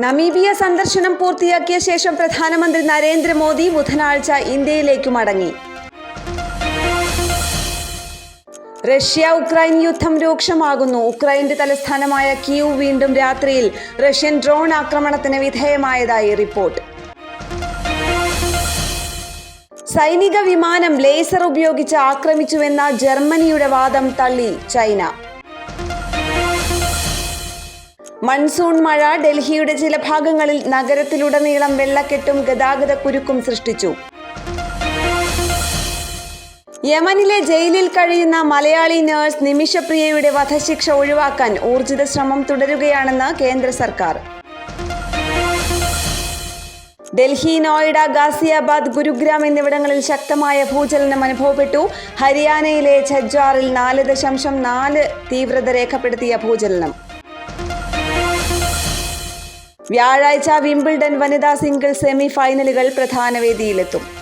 Namibia സന്ദർശനം പൂർത്തിയാക്കിയ ശേഷം പ്രധാനമന്ത്രി നരേന്ദ്രമോദി ബുധനാഴ്ച ഇന്ത്യയിലേക്ക് മടങ്ങി. റഷ്യ ഉക്രൈൻ യുദ്ധം രൂക്ഷമാകുന്നു. ഉക്രൈന്റെ തലസ്ഥാനമായ കീവ് വീണ്ടും രാത്രിയിൽ റഷ്യൻ ഡ്രോൺ ആക്രമണത്തിന് വിധേയമായതായി റിപ്പോർട്ട്. സൈനിക വിമാനം ലേസർ ഉപയോഗിച്ച് ആക്രമിച്ചുവെന്ന ജർമ്മനിയുടെ വാദം തള്ളി ചൈന. മൺസൂൺ മഴ ഡൽഹിയുടെ ചില ഭാഗങ്ങളിൽ നഗരത്തിലുടനീളം വെള്ളക്കെട്ടും ഗതാഗതക്കുരുക്കും സൃഷ്ടിച്ചു. യമനിലെ ജയിലിൽ കഴിയുന്ന മലയാളി നഴ്സ് നിമിഷപ്രിയയുടെ വധശിക്ഷ ഒഴിവാക്കാൻ ഊർജിത ശ്രമം തുടരുകയാണെന്ന് കേന്ദ്ര സർക്കാർ. ഡൽഹി, നോയിഡ, ഗാസിയാബാദ്, ഗുരുഗ്രാം എന്നിവിടങ്ങളിൽ ശക്തമായ ഭൂചലനം അനുഭവപ്പെട്ടു. ഹരിയാനയിലെ ഝജ്ജാറിൽ 4.4 തീവ്രത രേഖപ്പെടുത്തിയ ഭൂചലനം. വ്യാഴാഴ്ച വിംബിൾഡൺ വനിതാ സിംഗിൾസ് സെമി ഫൈനലുകൾ പ്രധാന വേദിയിലെത്തും.